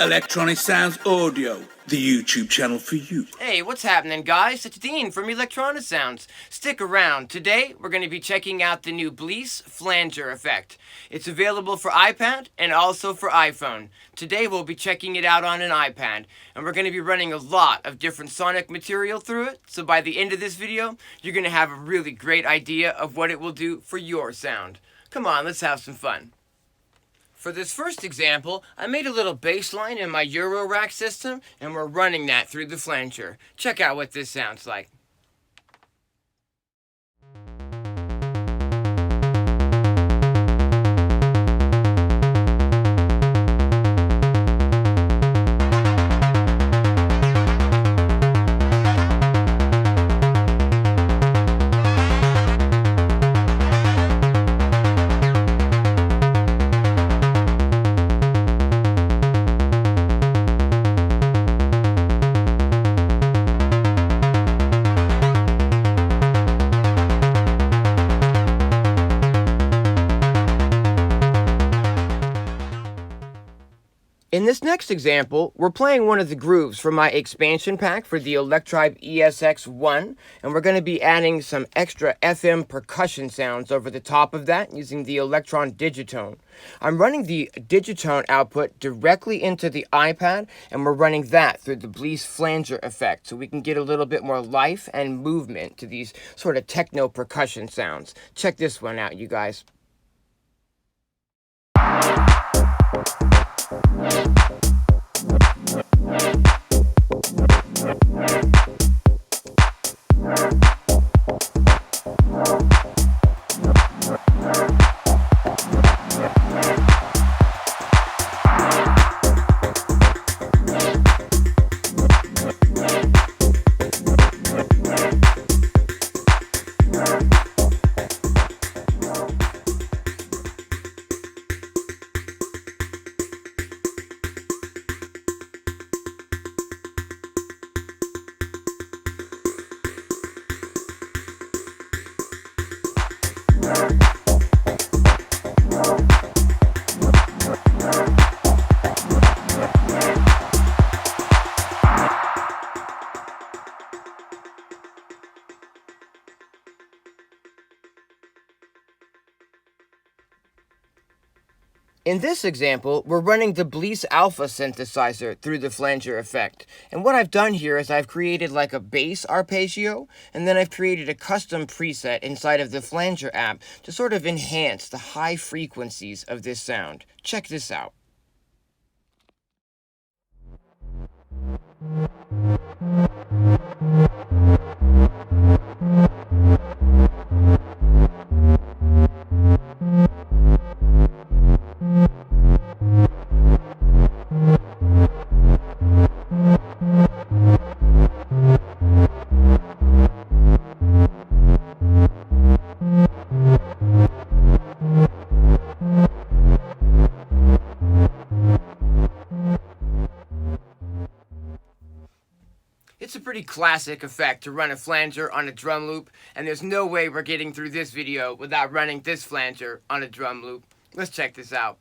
Electronisounds Audio, the YouTube channel for you. Hey, what's happening, guys? It's Dean from Electronisounds. Stick around. Today, we're going to be checking out the new BLEASS Flanger effect. It's available for iPad and also for iPhone. Today, we'll be checking it out on an iPad, and we're going to be running a lot of different sonic material through it, so by the end of this video, you're going to have a really great idea of what it will do for your sound. Come on, let's have some fun. For this first example, I made a little bass line in my Euro rack system, and we're running that through the flanger. Check out what this sounds like. In this next example, we're playing one of the grooves from my expansion pack for the Electribe ESX1, and we're going to be adding some extra FM percussion sounds over the top of that using the Electron Digitone. I'm running the Digitone output directly into the iPad, and we're running that through the BLEASS Flanger effect, so we can get a little bit more life and movement to these sort of techno percussion sounds. Check this one out, you guys. In this example, we're running the BLEASS Alpha synthesizer through the flanger effect. And what I've done here is I've created like a bass arpeggio, and then I've created a custom preset inside of the flanger app to sort of enhance the high frequencies of this sound. Check this out. It's a pretty classic effect to run a flanger on a drum loop, and there's no way we're getting through this video without running this flanger on a drum loop. Let's check this out.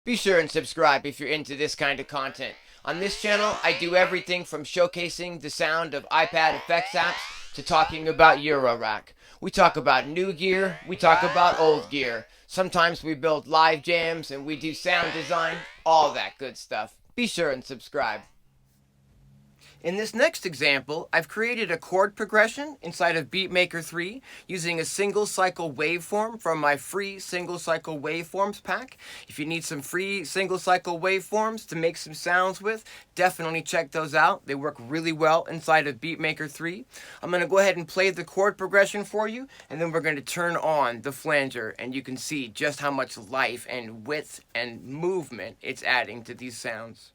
Be sure and subscribe if you're into this kind of content. On this channel, I do everything from showcasing the sound of iPad effects apps to talking about Eurorack. We talk about new gear, we talk about old gear. Sometimes we build live jams and we do sound design, all that good stuff. Be sure and subscribe. In this next example, I've created a chord progression inside of Beatmaker 3 using a single cycle waveform from my free single cycle waveforms pack. If you need some free single cycle waveforms to make some sounds with, definitely check those out. They work really well inside of Beatmaker 3. I'm going to go ahead and play the chord progression for you, and then we're going to turn on the flanger, and you can see just how much life and width and movement it's adding to these sounds.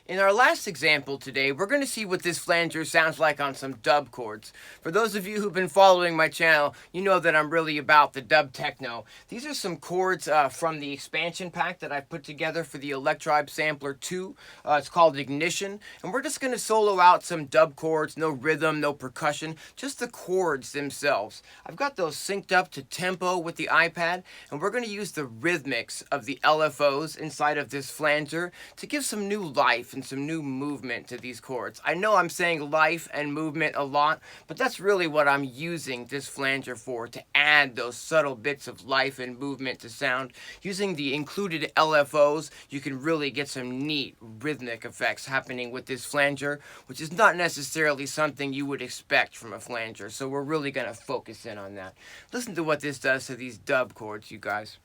In our last example today, we're going to see what this flanger sounds like on some dub chords. For those of you who've been following my channel, you know that I'm really about the dub techno. These are some chords from the expansion pack that I've put together for the Electribe Sampler 2. It's called Ignition, and we're just going to solo out some dub chords, no rhythm, no percussion, just the chords themselves. I've got those synced up to tempo with the iPad, and we're going to use the rhythmics of the LFOs inside of this flanger to give some new life and some new movement to these chords. I know I'm saying life and movement a lot, but that's really what I'm using this flanger for, to add those subtle bits of life and movement to sound. Using the included LFOs, you can really get some neat rhythmic effects happening with this flanger, which is not necessarily something you would expect from a flanger, so we're really going to focus in on that. Listen to what this does to these dub chords, you guys.